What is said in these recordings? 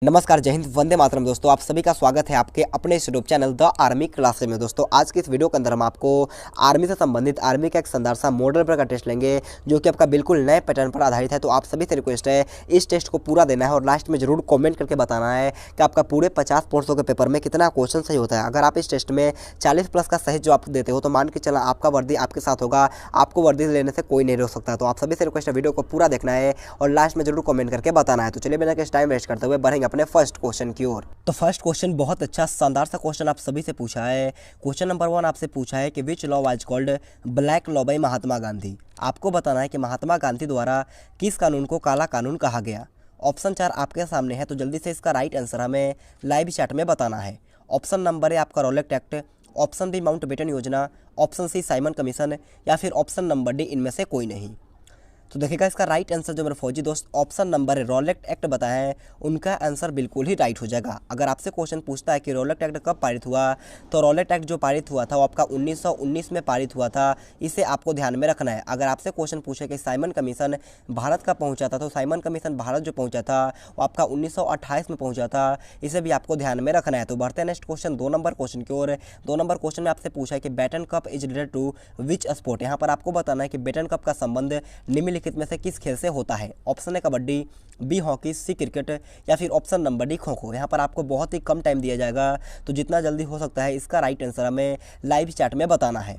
नमस्कार, जय हिंद, वंदे मातरम। दोस्तों, आप सभी का स्वागत है आपके अपने इस YouTube channel the army classes में। दोस्तों, आज की इस वीडियो के अंदर हम आपको आर्मी से संबंधित आर्मी का एक शानदार सा मॉडल पेपर का टेस्ट लेंगे, जो कि आपका बिल्कुल नए पैटर्न पर आधारित है। तो आप सभी से रिक्वेस्ट है इस टेस्ट को पूरा देना है और लास्ट में जरूर कॉमेंट करके बताना है कि आपका पूरे 50 पोर्शनों के पेपर में कितना क्वेश्चन सही होता है। अगर आप इस टेस्ट में 40+ का सही जवाब देते हो तो मान के चला आपका वर्दी आपके साथ होगा, आपको वर्दी लेने से कोई नहीं रोक सकता। तो आप सभी से रिक्वेस्ट है वीडियो को पूरा देखना है और लास्ट में जरूर कॉमेंट करके बताना है। तो चलिए बिना किसी टाइम वेस्ट करते हुए बढ़ेंगे अपने फर्स्ट क्वेश्चन की ओर। तो फर्स्ट क्वेश्चन बहुत अच्छा शानदार सा क्वेश्चन आप सभी से पूछा है। क्वेश्चन नंबर 1 आपसे पूछा है कि which law was called black law by Mahatma Gandhi. आपको बताना है कि महात्मा गांधी द्वारा किस कानून को काला कानून कहा गया। ऑप्शन 4 आपके सामने है, तो जल्दी से इसका राइट आंसर हमें लाइव चैट में बताना है। ऑप्शन नंबर है आपका Rowlatt act, option B Mountbatten योजना, ऑप्शन सी साइमन कमीशन या फिर ऑप्शन नंबर डी इनमें से कोई नहीं। तो देखिएगा इसका राइट आंसर जो मेरे फौजी दोस्त ऑप्शन नंबर है रॉलेट एक्ट बताया है, उनका आंसर बिल्कुल ही राइट हो जाएगा। अगर आपसे क्वेश्चन पूछता है कि रॉलेट एक्ट कब पारित हुआ, तो रॉलेट एक्ट जो पारित हुआ था वो आपका 1919 में पारित हुआ था। इसे आपको ध्यान में रखना है। अगर आपसे क्वेश्चन पूछे कि साइमन कमीशन भारत का पहुंचा था, तो साइमन कमीशन भारत जो पहुंचा था वो आपका 1928 में पहुंचा था। इसे भी आपको ध्यान में रखना है। तो बढ़ते हैं नेक्स्ट क्वेश्चन 2 नंबर क्वेश्चन की ओर। 2 नंबर क्वेश्चन में आपसे पूछा है कि Beighton Cup is related to which sport. यहाँ पर आपको बताना है कि बैटन कप का संबंध निम्नलिखित में से किस खेल से होता है। ऑप्शन है कबड्डी, बी हॉकी, सी क्रिकेट या फिर option number D kho kho. यहाँ पर आपको बहुत ही कम टाइम दिया जाएगा, तो जितना जल्दी हो सकता है इसका राइट आंसर हमें लाइव चैट में बताना है।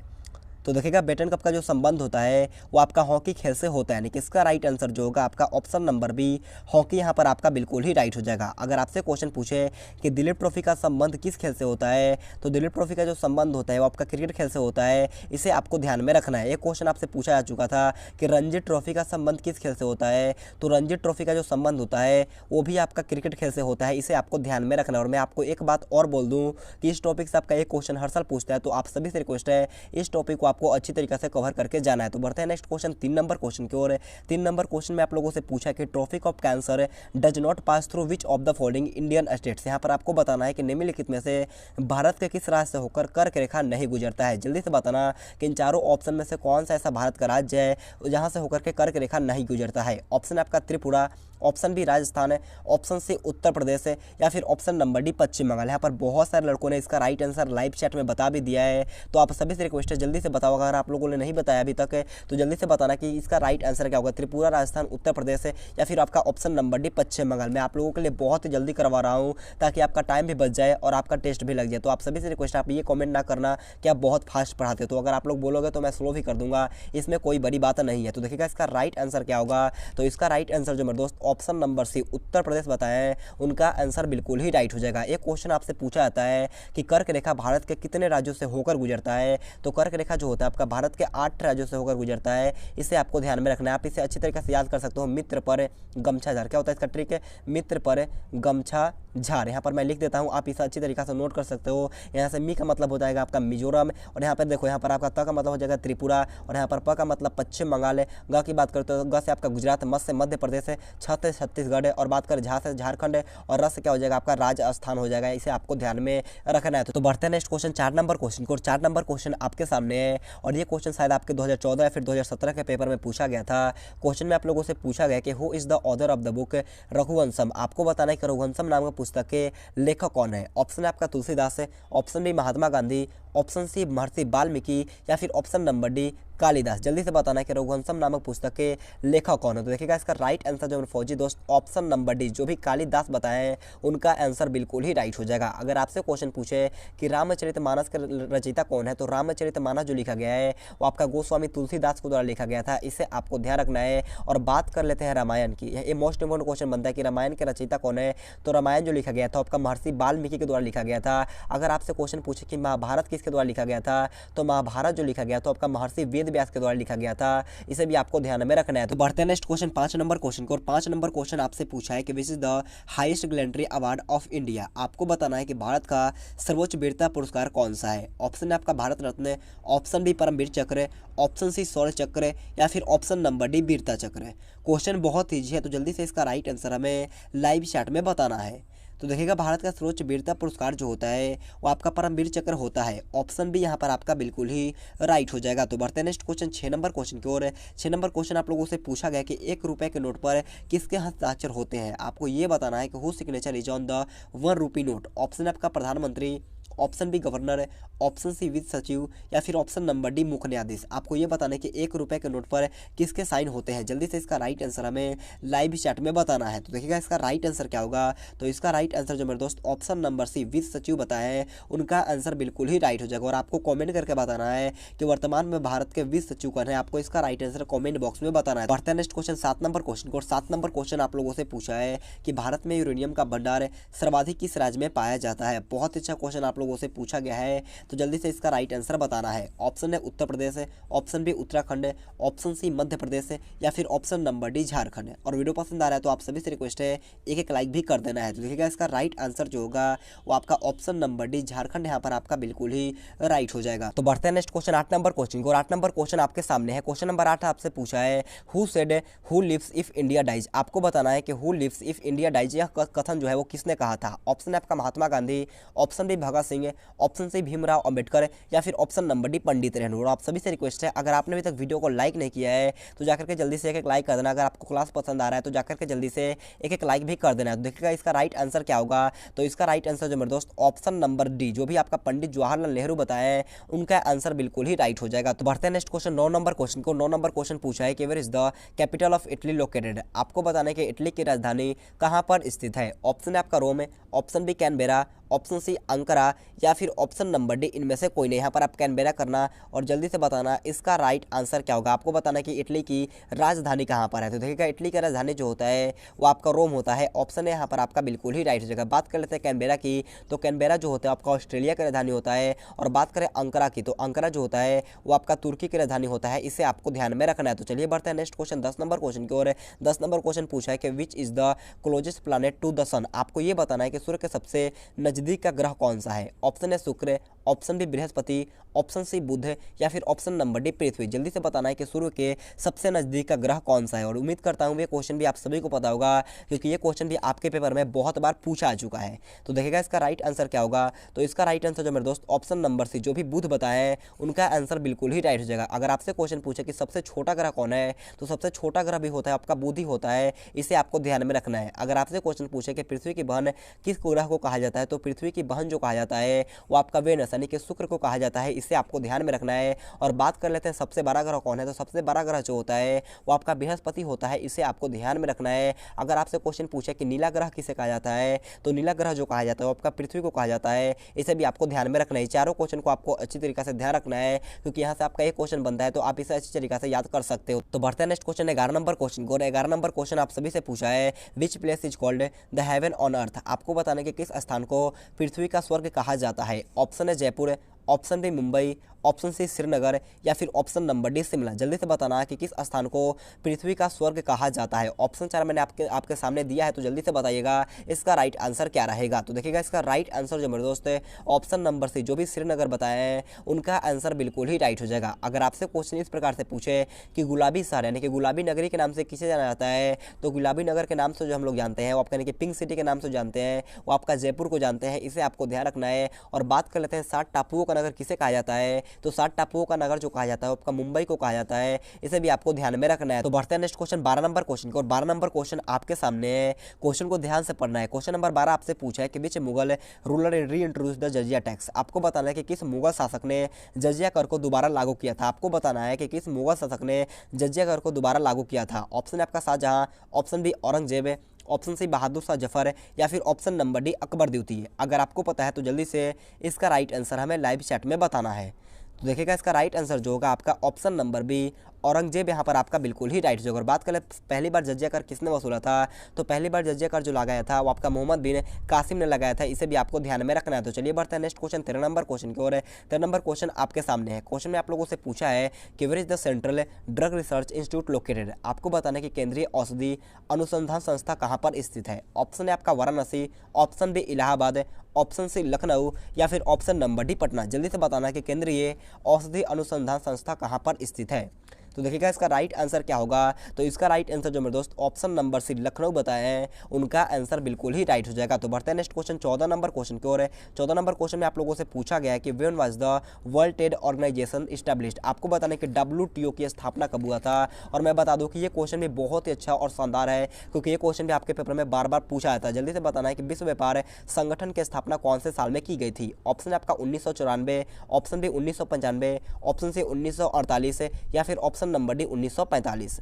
तो देखिएगा बैटन कप का जो संबंध होता है वो आपका हॉकी खेल से होता है, यानी कि इसका राइट आंसर जो होगा आपका ऑप्शन नंबर बी हॉकी यहाँ पर आपका बिल्कुल ही राइट हो जाएगा। अगर आपसे क्वेश्चन पूछे कि दिलीप ट्रॉफी का संबंध किस खेल से होता है, तो दिलीप ट्रॉफी का जो संबंध होता है वो आपका क्रिकेट खेल से होता है। इसे आपको ध्यान में रखना है। एक क्वेश्चन आपसे पूछा जा चुका था कि रणजी ट्रॉफी का संबंध किस खेल से होता है, तो रणजी ट्रॉफी का जो संबंध होता है वो भी आपका क्रिकेट खेल से होता है। इसे आपको ध्यान में रखना है। और मैं आपको एक बात और बोल दूँ कि इस टॉपिक से आपका एक क्वेश्चन हर साल पूछता है, तो आप सभी से रिक्वेस्ट है इस टॉपिक को आपको अच्छी तरीके से कवर करके जाना है। तो बढ़ते हैं नेक्स्ट क्वेश्चन 3 नंबर क्वेश्चन की ओर। 3 नंबर क्वेश्चन में आप लोगों से पूछा कि Tropic of Cancer does not pass through which of the following Indian states. यहाँ पर आपको बताना है कि निम्नलिखित में से भारत के किस राज्य से होकर कर्क रेखा नहीं गुजरता है। जल्दी से बताना कि इन चारों ऑप्शन में से कौन सा ऐसा भारत का राज्य है जहाँ से होकर के कर्क रेखा नहीं गुजरता है। ऑप्शन आपका त्रिपुरा, ऑप्शन बी राजस्थान है, ऑप्शन सी उत्तर प्रदेश है या फिर ऑप्शन नंबर डी पश्चिम बंगाल। यहाँ पर बहुत सारे लड़कों ने इसका राइट आंसर लाइव चैट में बता भी दिया है, तो आप सभी से रिक्वेस्ट है जल्दी से बताओ। अगर आप लोगों ने नहीं बताया अभी तक है तो जल्दी से बताना कि इसका राइट आंसर क्या होगा, त्रिपुरा, राजस्थान, उत्तर प्रदेश है या फिर आपका ऑप्शन नंबर डी पश्चिम बंगाल। मैं आप लोगों के लिए बहुत ही जल्दी करवा रहा हूँ ताकि आपका टाइम भी बच जाए और आपका टेस्ट भी लग जाए। तो आप सभी से रिक्वेस्ट है आप ये कॉमेंट ना करना कि आप बहुत फास्ट पढ़ाते हो, तो अगर आप लोग बोलोगे तो मैं स्लो भी कर दूंगा, इसमें कोई बड़ी बात नहीं है। तो देखिएगा इसका राइट आंसर क्या होगा। तो इसका राइट आंसर जो मेरे दोस्त ऑप्शन नंबर सी उत्तर प्रदेश बताया है, उनका आंसर बिल्कुल ही राइट हो जाएगा। एक क्वेश्चन आपसे पूछा जाता है कि कर्क रेखा भारत के कितने राज्यों से होकर गुजरता है, तो कर्क रेखा जो होता है आपका भारत के 8 राज्यों से होकर गुजरता है। इसे आपको ध्यान में रखना है। आप इसे अच्छी तरीके से याद कर सकते हो। मित्र पर गमछा झार, क्या होता है इसका ट्रिक है, मित्र पर गमछा झार। यहाँ पर मैं लिख देता हूँ, आप इसे अच्छी तरीके से नोट कर सकते हो। यहाँ से मी का मतलब हो जाएगा आपका मिजोरम, और यहाँ पर देखो यहाँ पर आपका त का मतलब हो जाएगा त्रिपुरा, और यहाँ पर प का मतलब पश्चिम बंगाल है। ग की बात करते हो, ग से आपका गुजरात, मत से मध्य प्रदेश है, छ से छत्तीसगढ़ है, और बात करें झा से झारखंड है, और र से क्या हो जाएगा आपका राजस्थान हो जाएगा। इसे आपको ध्यान में रखना है। तो बढ़ते हैं नेक्स्ट क्वेश्चन 4 नंबर क्वेश्चन को। 4 नंबर क्वेश्चन आपके सामने है और ये क्वेश्चन शायद आपके 2014 या फिर 2017 के पेपर में पूछा गया था। क्वेश्चन में आप लोगों से पूछा गया कि who is the author of the book Raghuvamsham. आपको बताना है कि रघुवंशम नाम का पुस्तक के लेखक कौन है। ऑप्शन है आपका तुलसीदास है, option B Mahatma Gandhi, option C महर्षि वाल्मीकि या फिर ऑप्शन नंबर डी कालिदास। जल्दी से बताना है कि रघुवंशम नामक पुस्तक के लेखक कौन है। तो देखिएगा इसका राइट आंसर जो फौजी दोस्त ऑप्शन नंबर डी जो भी कालिदास बताए हैं उनका आंसर बिल्कुल ही राइट हो जाएगा। अगर आपसे क्वेश्चन पूछे कि रामचरितमानस के रचयिता कौन है, तो रामचरितमानस जो लिखा गया है वो आपका गोस्वामी तुलसीदास को द्वारा लिखा गया था। इसे आपको ध्यान रखना है। और बात कर लेते हैं रामायण की। ये मोस्ट इंपोर्टेंट क्वेश्चन बनता है कि रामायण के रचयिता कौन है, तो रामायण जो लिखा गया था आपका महर्षि वाल्मीकि के द्वारा लिखा गया था। अगर आपसे क्वेश्चन पूछे कि महाभारत किसके द्वारा लिखा गया था, तो महाभारत जो लिखा गया तो आपका महर्षि वेद व्यास के द्वारा लिखा गया था। इसे भी आपको ध्यान में रखना है। तो बढ़ते हैं नेक्स्ट क्वेश्चन 5 नंबर क्वेश्चन को। और 5 नंबर क्वेश्चन आपसे पूछा है कि which is the highest gallantry award of India. आपको बताना है कि भारत का सर्वोच्च वीरता पुरस्कार कौन सा है। ऑप्शन है आपका भारत रत्न, ऑप्शन बी परमवीर चक्र, ऑप्शन सी शौर्य चक्र या फिर ऑप्शन नंबर डी वीरता चक्र। क्वेश्चन बहुत ईजी है, तो जल्दी से इसका राइट आंसर हमें लाइव चैट में बताना है। तो देखिएगा भारत का सर्वोच्च वीरता पुरस्कार जो होता है वो आपका परमवीर चक्र होता है। ऑप्शन बी यहाँ पर आपका बिल्कुल ही राइट हो जाएगा। तो बढ़ते हैं नेक्स्ट क्वेश्चन 6 नंबर क्वेश्चन की ओर। 6 नंबर क्वेश्चन आप लोगों से पूछा गया कि 1 रुपए के नोट पर किसके हस्ताक्षर होते हैं। आपको ये बताना है कि who signature is on the 1 rupee note. Option आपका प्रधानमंत्री, option B governor, option C वित्त सचिव या फिर ऑप्शन नंबर डी मुख्य न्यायाधीश। आपको ये बताना है कि 1 रुपए के नोट पर किसके साइन होते हैं। जल्दी से इसका राइट आंसर हमें लाइव चैट में बताना है। तो देखिएगा इसका राइट आंसर क्या होगा। तो इसका राइट आंसर जो मेरे दोस्त ऑप्शन नंबर सी वित्त सचिव बताया है, उनका आंसर बिल्कुल ही राइट हो जाएगा। और आपको कॉमेंट करके बताना है कि वर्तमान में भारत के वित्त सचिव कौन है। आपको इसका राइट आंसर कॉमेंट बॉक्स में बताना है। बढ़ते हैं नेक्स्ट क्वेश्चन 7 नंबर क्वेश्चन को। 7 नंबर क्वेश्चन आप लोगों से पूछा है कि भारत में यूरेनियम का भंडार सर्वाधिक किस राज्य में पाया जाता है। बहुत अच्छा क्वेश्चन आप लोगों से पूछा गया है। तो जल्दी से इसका राइट आंसर बताना है। ऑप्शन है उत्तर प्रदेश है, ऑप्शन बी उत्तराखंड है, ऑप्शन सी मध्य प्रदेश है या फिर ऑप्शन नंबर डी झारखंड है। और वीडियो पसंद आ रहा है तो आप सभी से रिक्वेस्ट है एक एक लाइक भी कर देना है। तो देखिएगा इसका राइट आंसर जो होगा वो आपका ऑप्शन नंबर डी झारखंड यहाँ पर आपका बिल्कुल ही राइट हो जाएगा। तो बढ़ते हैं नेक्स्ट क्वेश्चन 8 नंबर क्वेश्चन को। और 8 नंबर क्वेश्चन आपके सामने है। क्वेश्चन नंबर 8 आपसे पूछा है who said who lives if India dies. आपको बताना है कि who lives if India dies यह कथन जो है वो किसने कहा था। ऑप्शन है आपका Mahatma Gandhi, option B Bhagat Singh, option C Bhimrao Ambedkar या फिर option number D Pandit Nehru. और आप सभी से रिक्वेस्ट है अगर आपने अभी तक वीडियो को लाइक नहीं किया है तो जाकर के जल्दी से एक एक लाइक कर देना। अगर आपको क्लास पसंद आ रहा है तो जाकर के जल्दी से एक एक लाइक भी कर देना है। तो देखिएगा इसका राइट आंसर क्या होगा। तो इसका राइट आंसर जो मेरे दोस्त ऑप्शन नंबर डी जो भी आपका पंडित जवाहरलाल नेहरू बताया है उनका आंसर बिल्कुल ही राइट हो जाएगा। तो बढ़ते हैं नेक्स्ट क्वेश्चन 9 नंबर क्वेश्चन को। 9 नंबर क्वेश्चन पूछा है कि where is the capital of Italy located. आपको बताना है कि इटली की राजधानी कहां पर स्थित है। ऑप्शन है आपका रोम है, option B Canberra, option C Ankara या फिर ऑप्शन नंबर डी इनमें से कोई नहीं। यहाँ पर आप कैनबेरा करना और जल्दी से बताना इसका राइट आंसर क्या होगा। आपको बताना कि इटली की राजधानी कहाँ पर है। तो देखिएगा इटली की राजधानी जो होता है वो आपका रोम होता है। ऑप्शन है यहाँ पर आपका बिल्कुल ही राइट हो जाएगा। बात कर लेते हैं कैनबेरा की। तो कैनबेरा जो होता है आपका ऑस्ट्रेलिया की राजधानी होता है। और बात करें अंकारा की तो अंकारा जो होता है वो आपका तुर्की की राजधानी होता है। इसे आपको ध्यान में रखना है। तो चलिए बढ़ते हैं नेक्स्ट क्वेश्चन 10 नंबर क्वेश्चन की ओर। 10 नंबर क्वेश्चन पूछा है कि which is the closest planet to the sun. आपको ये बताना है कि सूर्य के सबसे नजदीक का ग्रह कौन सा है। ऑप्शन है शुक्र, ऑप्शन बी बृहस्पति, ऑप्शन सी बुध या फिर ऑप्शन नंबर डी पृथ्वी। जल्दी से बताना है कि सूर्य के सबसे नजदीक का ग्रह कौन सा है। और उम्मीद करता हूँ ये क्वेश्चन भी आप सभी को पता होगा क्योंकि ये क्वेश्चन भी आपके पेपर में बहुत बार पूछा आ चुका है। तो देखिएगा इसका राइट आंसर क्या होगा। तो इसका राइट आंसर जो मेरे दोस्त ऑप्शन नंबर सी जो भी बुध बताया है उनका आंसर बिल्कुल ही राइट हो जाएगा। अगर आपसे क्वेश्चन पूछे कि सबसे छोटा ग्रह कौन है तो सबसे छोटा ग्रह भी होता है आपका बुध ही होता है। इसे आपको ध्यान में रखना है। अगर आपसे क्वेश्चन पूछे कि पृथ्वी की बहन किस ग्रह को कहा जाता है तो पृथ्वी की बहन जो कहा जाता है वो आपका वेनस यानी कि शुक्र को कहा जाता है। इसे आपको ध्यान में रखना है। और बात कर लेते हैं सबसे बड़ा ग्रह कौन है। तो सबसे बड़ा ग्रह जो होता है वो आपका बृहस्पति होता है। इसे आपको ध्यान में रखना है। अगर आपसे क्वेश्चन पूछे कि नीला ग्रह किसे कहा जाता है तो नीला ग्रह जो कहा जाता है वो आपका पृथ्वी को कहा जाता है। इसे भी आपको ध्यान में रखना है। चारों क्वेश्चन को आपको अच्छी तरीके से ध्यान रखना है क्योंकि यहाँ से आपका एक क्वेश्चन बनता है तो आप इसे अच्छी तरीके से याद कर सकते हो। तो बढ़ते हैं नेक्स्ट क्वेश्चन 11 नंबर क्वेश्चन को। 11 नंबर क्वेश्चन आप सभी से पूछा है which place is called the heaven on earth. आपको बताना कि किस स्थान को पृथ्वी का स्वर्ग कहा जाता है। ऑप्शन है Jaipur, option B Mumbai, option C Srinagar या फिर ऑप्शन नंबर डी शिमला। जल्दी से बताना कि किस स्थान को पृथ्वी का स्वर्ग कहा जाता है। ऑप्शन 4 मैंने आपके सामने दिया है तो जल्दी से बताइएगा इसका राइट आंसर क्या रहेगा। तो देखिएगा इसका राइट आंसर जो मेरे दोस्त है ऑप्शन नंबर सी जो भी श्रीनगर बताया है उनका आंसर बिल्कुल ही राइट हो जाएगा। अगर आपसे क्वेश्चन इस प्रकार से पूछे कि गुलाबी शहर यानी कि गुलाबी नगरी के नाम से किसे जाना जाता है तो गुलाबी नगर के नाम से जो हम लोग जानते हैं वो आपका यानी कि पिंक सिटी के नाम से जानते हैं वो आपका जयपुर को जानते हैं। इसे आपको ध्यान रखना है। और बात कर लेते हैं 7 टापुओं का नगर किसे कहा जाता है तो 7 टापुओं का नगर जो कहा जाता है आपका मुंबई को कहा जाता है। इसे भी आपको ध्यान में रखना है। तो बढ़ते हैं नेक्स्ट क्वेश्चन 12 नंबर क्वेश्चन को। और 12 नंबर क्वेश्चन आपके सामने है। क्वेश्चन को ध्यान से पढ़ना है। क्वेश्चन नंबर 12 आपसे पूछा है कि विच मुगल रूलर री इंट्रोड्यूस द जजिया टैक्स। आपको बताना है कि किस मुगल शासक ने जजिया कर को दोबारा लागू किया था। आपको बताना है कि किस मुगल शासक ने जजिया कर को दोबारा लागू किया था। ऑप्शन है आपका Shahjahan, option B Aurangzeb, option C Bahadur Shah Zafar या फिर ऑप्शन नंबर डी अकबर द्वितीय। अगर आपको पता है तो जल्दी से इसका राइट आंसर हमें लाइव चैट में बताना है। तो देखिएगा इसका राइट आंसर जो होगा आपका ऑप्शन नंबर बी औरंगजेब यहाँ पर आपका बिल्कुल ही राइट होगा। और बात करें पहली बार जजिया कर किसने वसूला था तो पहली बार जजिया कर जो लगाया था वो आपका मोहम्मद बिन कासिम ने लगाया था। इसे भी आपको ध्यान में रखना है। तो चलिए बढ़ते हैं नेक्स्ट क्वेश्चन 13 नंबर क्वेश्चन की ओर। 13 नंबर क्वेश्चन आपके सामने है। क्वेश्चन में आप लोगों से पूछा है कि where is the central drug research institute located. आपको बताना है कि केंद्रीय औषधि अनुसंधान संस्था कहाँ पर स्थित है। ऑप्शन है आपका Varanasi, option B Allahabad, option C Lucknow या फिर ऑप्शन नंबर डी पटना। जल्दी से बताना कि केंद्रीय औषधि अनुसंधान संस्था कहाँ पर स्थित है। तो देखिएगा इसका राइट आंसर क्या होगा। तो इसका राइट आंसर जो मेरे दोस्त ऑप्शन नंबर सी लखनऊ बताए हैं, उनका आंसर बिल्कुल ही राइट हो जाएगा। तो बढ़ते हैं नेक्स्ट क्वेश्चन 14 नंबर क्वेश्चन की ओर है। 14 नंबर क्वेश्चन में आप लोगों से पूछा गया है कि when was the world trade organisation established. आपको बताना है कि WTO की स्थापना कब हुआ था। और मैं बता दूं कि ये क्वेश्चन भी बहुत ही अच्छा और शानदार है, क्योंकि ये क्वेश्चन भी आपके पेपर में बार बार पूछा जाता है। जल्दी से बताना है कि विश्व व्यापार संगठन की स्थापना कौन से साल में की गई थी। ऑप्शन है आपका 1994, ऑप्शन बी 1995, ऑप्शन सी 1948 या फिर ऑप्शन नंबर डी 1945।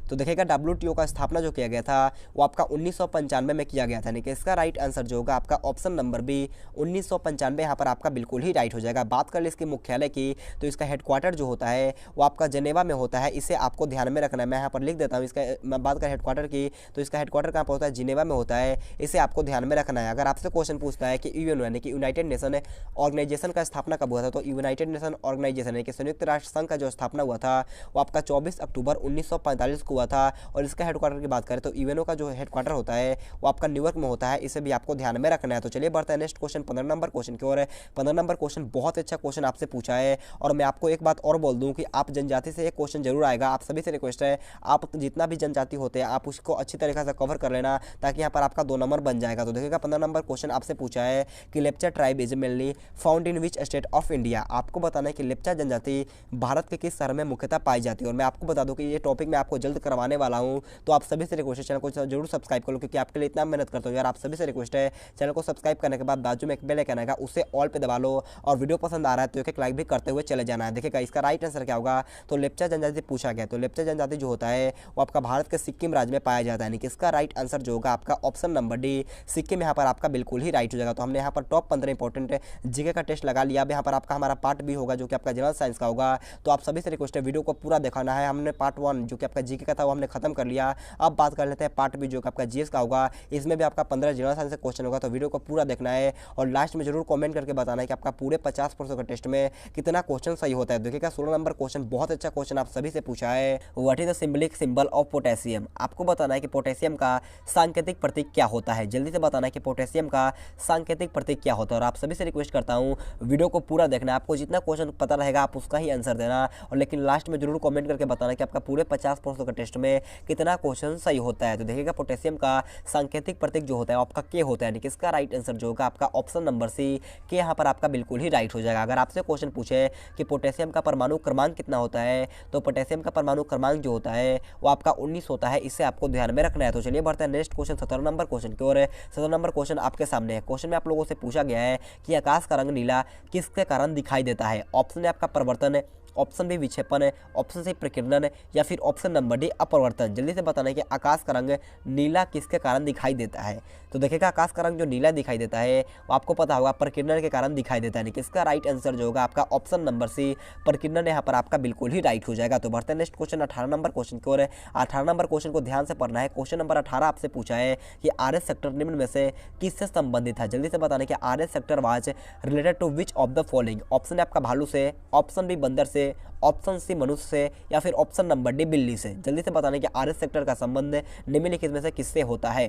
तो देखिएगा WTO का स्थापना जो किया गया था वो आपका 1995 में किया गया था, यानी कि इसका राइट आंसर जो होगा आपका ऑप्शन नंबर बी 1995 यहाँ पर आपका बिल्कुल ही राइट हो जाएगा। बात कर ले इसके मुख्यालय की, तो इसका हेडक्वार्टर जो होता है वो आपका जेनेवा में होता है। इसे आपको ध्यान में रखना है, मैं यहाँ पर लिख देता हूँ। इसका मैं बात करें हेडक्वार्टर की, तो इसका हेडक्वार्टर कहाँ पर होता है, जिनेवा में होता है। इसे आपको ध्यान में रखना है। अगर आपसे क्वेश्चन पूछता है कि UN यानी कि यूनाइटेड नेशन ऑर्गेनाइजेशन का स्थापना कब हुआ था, तो यूनाइटेड नेशन ऑर्गेनाइजेशन यानी कि संयुक्त राष्ट्र संघ का जो स्थापना हुआ था वो आपका 24 अक्टूबर 1945 को हुआ था। और इसका हेडक्वार्टर की बात करें तो UNO का जो हेडक्वार्टर होता है वो आपका न्यूयॉर्क में होता है। इसे भी आपको ध्यान में रखना है। तो चलिए बढ़ते हैं नेक्स्ट क्वेश्चन 15 नंबर क्वेश्चन की ओर। 15 नंबर क्वेश्चन बहुत अच्छा क्वेश्चन आपसे पूछा है। और मैं आपको एक बात और बोल दूं कि आप जनजाति से एक क्वेश्चन जरूर आएगा। आप सभी से रिक्वेस्ट है, आप जितना भी जनजाति होते हैं आप उसको अच्छी तरीके से कवर कर लेना, ताकि यहाँ पर आपका 2 नंबर बन जाएगा। तो देखिएगा 15 नंबर क्वेश्चन आपसे पूछा है कि Lepcha tribe is mainly found in which state of India. आपको बताना है कि लेप्चा जनजाति भारत के किस शहर में मुख्यतः पाई जाती है। और मैं आपको बता दूं कि ये टॉपिक मैं आपको जल्द करवाने वाला हूँ। तो आप सभी से रिक्वेस्ट है चैनल को जरूर सब्सक्राइब कर लो, क्योंकि आपके लिए इतना मेहनत करता हूँ यार। आप सभी से रिक्वेस्ट है चैनल को सब्सक्राइब करने के बाद बाजू में एक बेल आइकन आएगा, उसे ऑल पे दबा लो। और वीडियो पसंद आ रहा है तो एक लाइक भी करते हुए चले जाना है। देखिएगा इसका राइट आंसर क्या होगा। तो लेप्चा जनजाति पूछा गया, तो लेप्चा जनजाति जो होता है वो आपका भारत के सिक्किम राज्य में पाया जाता है। यानी कि इसका राइट आंसर जो होगा आपका ऑप्शन नंबर डी सिक्किम यहाँ पर आपका बिल्कुल ही राइट हो जाएगा। तो हमने यहाँ पर टॉप 15 इंपॉर्टेंट जीके का टेस्ट लगा लिया। अब यहाँ पर आपका हमारा पार्ट भी होगा जो कि आपका जनरल साइंस का होगा। तो आप सभी से रिक्वेस्ट है वीडियो को पूरा दिखाना है। हमने पार्ट 1 जो कि आपका जीके का था वो हमने खत्म कर लिया। अब बात कर लेते हैं पार्ट बी जो कि आपका जीएस का होगा। इसमें भी आपका 15 जनरल साइंस से क्वेश्चन होगा। तो वीडियो को पूरा देखना है और लास्ट में जरूर कमेंट करके बताना है कि आपका पूरे 50% का टेस्ट में कितना क्वेश्चन सही होता है। देखिएगा 16 नंबर क्वेश्चन बहुत अच्छा क्वेश्चन आप सभी से पूछा है। What is the symbolic symbol of potassium. आपको बताना है कि पोटेशियम का सांकेतिक प्रतीक क्या होता है। जल्दी से बताना है कि पोटेशियम का सांकेतिक प्रतीक क्या होता है। और आप सभी से रिक्वेस्ट करता हूँ वीडियो को पूरा देखना। आपको जितना क्वेश्चन पता रहेगा आप उसका ही आंसर देना। और लेकिन लास्ट में जरूर कमेंट करके बताना कि आपका पूरे 50% का टेस्ट में कितना क्वेश्चन सही होता है। तो देखिएगा पोटेशियम का सांकेतिक प्रतीक जो होता है आपका के होता है। यानी कि इसका राइट आंसर जो होगा आपका ऑप्शन नंबर सी के यहाँ पर आपका बिल्कुल ही राइट हो जाएगा। अगर आपसे क्वेश्चन पूछे कि पोटेशियम का परमाणु क्रमांक कितना होता है, तो पोटेशियम का परमाणु क्रमांक जो होता है वो आपका 19 होता है। इसे आपको ध्यान में रखना है। तो चलिए बढ़ते हैं नेक्स्ट क्वेश्चन 17 नंबर क्वेश्चन की ओर। 17 नंबर क्वेश्चन आपके सामने है। क्वेश्चन में आप लोगों से पूछा गया है कि आकाश का रंग नीला किसके कारण दिखाई देता है। ऑप्शन है आपका परिवर्तन, ऑप्शन बी विक्षेपण है, ऑप्शन सी प्रकीर्णन या फिर ऑप्शन नंबर डी अपवर्तन। जल्दी से बताना है कि आकाश का रंग नीला किसके कारण दिखाई देता है। तो देखिएगा आकाश का रंग जो नीला दिखाई देता है वो आपको पता होगा प्रकीर्णन के कारण दिखाई देता है। यानी कि इसका राइट आंसर जो होगा आपका ऑप्शन नंबर सी प्रकीर्णन यहाँ पर आपका बिल्कुल ही राइट हो जाएगा। तो बढ़ते हैं नेक्स्ट क्वेश्चन 18 नंबर क्वेश्चन की ओर। 18 नंबर क्वेश्चन को ध्यान से पढ़ना है। क्वेश्चन नंबर 18 आपसे पूछा है कि आरएस सेक्टर निम्न में से किससे संबंधित है। जल्दी से बताना कि RS sector was related to which of the following. Option है आपका भालू से, ऑप्शन बी बंदर से, ऑप्शन सी मनुष्य से या फिर ऑप्शन नंबर डी बिल्ली से। जल्दी से बताना कि आरएस सेक्टर का संबंध निम्नलिखित में से किससे होता है।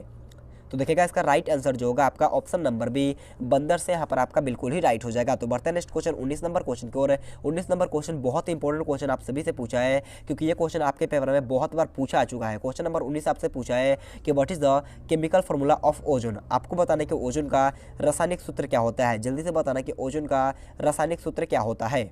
तो देखिएगा इसका राइट आंसर जो होगा आपका ऑप्शन नंबर बी बंदर से यहाँ पर आपका बिल्कुल ही राइट हो जाएगा। तो बढ़ते हैं नेक्स्ट क्वेश्चन 19 नंबर क्वेश्चन की ओर। 19 नंबर क्वेश्चन बहुत ही इंपॉर्टेंट क्वेश्चन आप सभी से पूछा है, क्योंकि ये क्वेश्चन आपके पेपर में बहुत बार पूछा आ चुका है। क्वेश्चन नंबर 19 आपसे पूछा है कि what is the chemical formula of ozone. आपको बताना कि ओजोन का रासायनिक सूत्र क्या होता है। जल्दी से बताना कि ओजोन का रासायनिक सूत्र क्या होता है।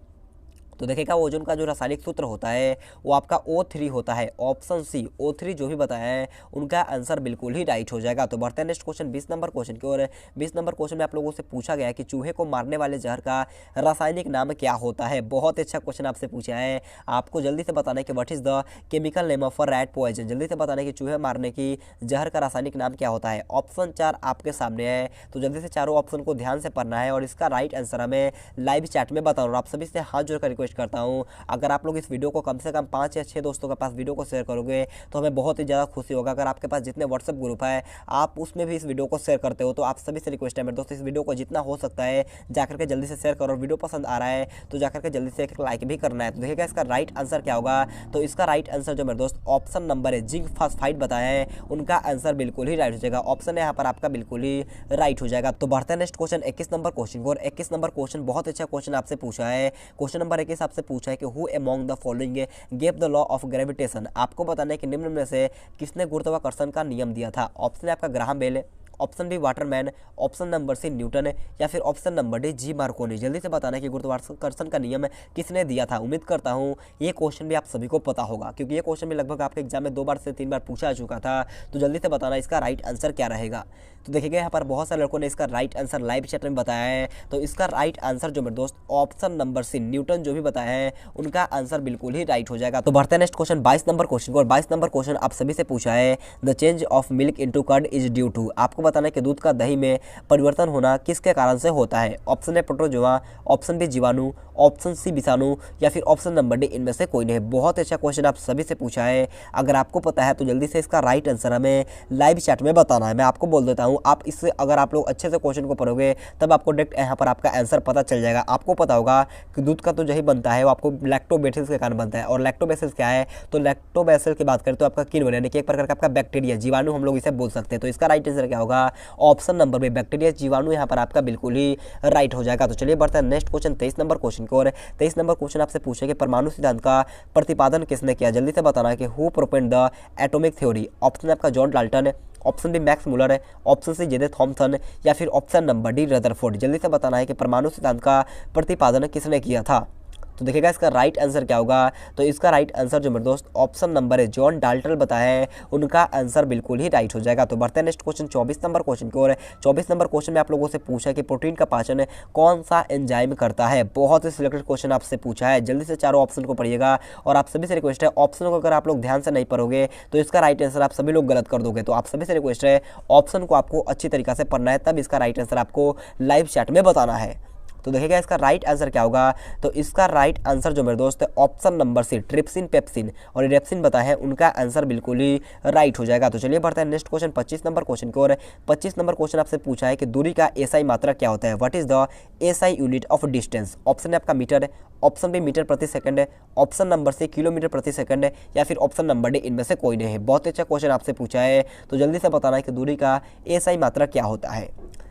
तो देखिएगा ओजोन का जो रासायनिक सूत्र होता है वो आपका O3 होता है। ऑप्शन सी O3 जो भी बताया है उनका आंसर बिल्कुल ही राइट हो जाएगा। तो बढ़ते हैं नेक्स्ट क्वेश्चन 20 नंबर क्वेश्चन की ओर। 20 नंबर क्वेश्चन में आप लोगों से पूछा गया है कि चूहे को मारने वाले जहर का रासायनिक नाम क्या होता है। बहुत अच्छा क्वेश्चन आपसे पूछा है। आपको जल्दी से बताना है कि what is the chemical name of rat poison. जल्दी से बताना है कि चूहे मारने की जहर का रासायनिक नाम क्या होता है। ऑप्शन 4 आपके सामने है। तो जल्दी से चारों ऑप्शन को ध्यान से पढ़ना है और इसका राइट आंसर हमें लाइव चैट में बताओ। आप सभी से हाथ जोड़कर रिक्वेस्ट करता हूँ, अगर आप लोग इस वीडियो को कम से कम 5 या 6 दोस्तों के पास वीडियो को शेयर करोगे तो हमें बहुत ही ज़्यादा खुशी होगा। अगर आपके पास जितने व्हाट्सएप ग्रुप है आप उसमें भी इस वीडियो को शेयर करते हो, तो आप सभी से रिक्वेस्ट है मेरे दोस्त इस वीडियो को जितना हो सकता है जाकर के जल्दी से शेयर करो। वीडियो पसंद आ रहा है तो जाकर के जल्दी से एक लाइक भी करना है। तो देखिएगा इसका राइट आंसर क्या होगा। तो इसका राइट आंसर जो मेरे दोस्त ऑप्शन नंबर है जिंक फॉस्फाइड बताया है उनका आंसर बिल्कुल ही राइट हो जाएगा। ऑप्शन है यहाँ पर आपका बिल्कुल ही राइट हो जाएगा। तो बढ़ते हैं नेक्स्ट क्वेश्चन 21 नंबर क्वेश्चन को। और 21 नंबर क्वेश्चन बहुत अच्छा क्वेश्चन आपसे पूछा है। क्वेश्चन नंबर 21 20 आपसे पूछा है कि who among the following gave the law of gravitation. आपको बताना है कि निम्न में से किसने गुरुत्वाकर्षण का नियम दिया था। ऑप्शन है आपका Graham Bell, option B Waterman, option number C Newton या फिर option number D G Marconi. जल्दी से बताना है कि गुरुत्वाकर्षण का नियम किसने दिया था। उम्मीद करता हूँ ये क्वेश्चन भी आप सभी को पता होगा, क्योंकि ये क्वेश्चन भी लगभग आपके एग्जाम में 2 बार से 3 बार पूछा जा चुका था। तो जल्दी से बताना इसका राइट आंसर क्या रहेगा। तो देखिएगा यहाँ पर बहुत सारे लड़कों ने इसका राइट आंसर लाइव चैट में बताया है। तो इसका राइट आंसर जो मेरे दोस्त ऑप्शन नंबर सी न्यूटन जो भी बताया है उनका आंसर बिल्कुल ही राइट हो जाएगा। तो बढ़ते हैं नेक्स्ट क्वेश्चन 22 नंबर क्वेश्चन को। और 22 नंबर क्वेश्चन आप सभी से पूछा है the change of milk into curd is due to. आपको बताना है कि दूध का दही में परिवर्तन होना किसके कारण से होता है। ऑप्शन है प्रोटोजोआ, ऑप्शन बी जीवाणु, ऑप्शन सी विषाणु या फिर ऑप्शन नंबर डी इनमें से कोई नहीं। बहुत अच्छा क्वेश्चन आप सभी से पूछा है। अगर आपको पता है तो जल्दी से इसका राइट आंसर हमें लाइव चैट में बताना है। मैं आपको बोल देता हूँ, आप इससे अगर आप लोग अच्छे से क्वेश्चन को पढ़ोगे तब आपको डायरेक्ट यहाँ पर आपका आंसर पता चल जाएगा। आपको पता होगा कि दूध का तो दही बनता है वो आपको लैक्टोबैसिलस के कारण बनता है। और लैक्टोबैसिलस क्या है, तो लैक्टोबैसिल की बात करें तो आपका किण्वन यानी कि एक प्रकार का आपका बैक्टीरिया, जीवाणु हम लोग इसे बोल सकते हैं। तो इसका राइट आंसर क्या होगा, ऑप्शन नंबर बी बैक्टीरिया जीवाणु यहाँ पर आपका बिल्कुल ही राइट हो जाएगा। तो चलिए बढ़ते हैं नेक्स्ट क्वेश्चन 23 नंबर क्वेश्चन को। और 23 नंबर क्वेश्चन आपसे पूछे कि परमाणु सिद्धांत का प्रतिपादन किसने किया। जल्दी से बताना है कि who propound the atomic theory. Option आपका John Dalton, option B Max Muller है, ऑप्शन सी जे थॉमसन या फिर ऑप्शन नंबर डी रदरफोर्ड। जल्दी से बताना है कि परमाणु सिद्धांत का प्रतिपादन किसने किया था। तो देखिएगा इसका राइट आंसर क्या होगा। तो इसका राइट आंसर जो मेरे दोस्त ऑप्शन नंबर है जॉन डाल्टन बताया है उनका आंसर बिल्कुल ही राइट हो जाएगा। तो बढ़ते हैं नेक्स्ट क्वेश्चन 24 नंबर क्वेश्चन की ओर। 24 नंबर क्वेश्चन में आप लोगों से पूछा कि प्रोटीन का पाचन कौन सा एंजाइम करता है। बहुत ही सिलेक्टेड क्वेश्चन आपसे पूछा है। जल्दी से चारों ऑप्शन को पढ़िएगा और आप सभी से रिक्वेस्ट है ऑप्शन को अगर आप लोग ध्यान से नहीं पढ़ोगे तो इसका राइट आंसर आप सभी लोग गलत कर दोगे। तो आप सभी से रिक्वेस्ट है ऑप्शन को आपको अच्छी तरीके से पढ़ना है, तब इसका राइट आंसर आपको लाइव चैट में बताना है। तो देखिएगा इसका राइट आंसर क्या होगा। तो इसका राइट आंसर जो मेरे दोस्त है option number C trypsin pepsin और रेप्सिन बताए हैं उनका आंसर बिल्कुल ही राइट हो जाएगा। तो चलिए बढ़ते हैं नेक्स्ट क्वेश्चन 25 नंबर क्वेश्चन की ओर। 25 नंबर क्वेश्चन आपसे पूछा है कि दूरी का एसआई मात्रा क्या होता है। What is the SI unit of distance. Option है आपका मीटर, ऑप्शन बी मीटर प्रति second, option number C kilometre प्रति सेकंड या फिर ऑप्शन नंबर डी इनमें से कोई नहीं है। बहुत अच्छा क्वेश्चन आपसे पूछा है। तो जल्दी से बताना है कि दूरी का एसआई मात्रा क्या होता है।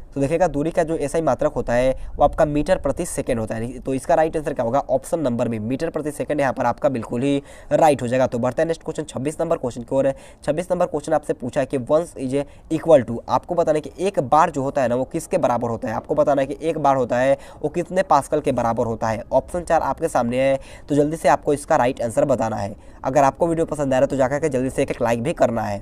तो देखिएगा दूरी का जो एसआई मात्रक होता है वो आपका मीटर प्रति सेकंड होता है। तो इसका राइट आंसर क्या होगा, ऑप्शन नंबर बी मीटर प्रति सेकंड यहाँ पर आपका बिल्कुल ही राइट हो जाएगा। तो बढ़ते हैं नेक्स्ट क्वेश्चन 26 नंबर क्वेश्चन की ओर। 26 नंबर क्वेश्चन आपसे पूछा है कि वंस इज इक्वल टू। आपको बताना है कि एक बार जो होता है ना वो किसके बराबर होता है। आपको बताना है कि एक बार होता है वो कितने पास्कल के बराबर होता है। ऑप्शन 4 आपके सामने है। तो जल्दी से आपको इसका राइट आंसर बताना है। अगर आपको वीडियो पसंद आ रहा है तो जाकर के जल्दी से एक लाइक भी करना है।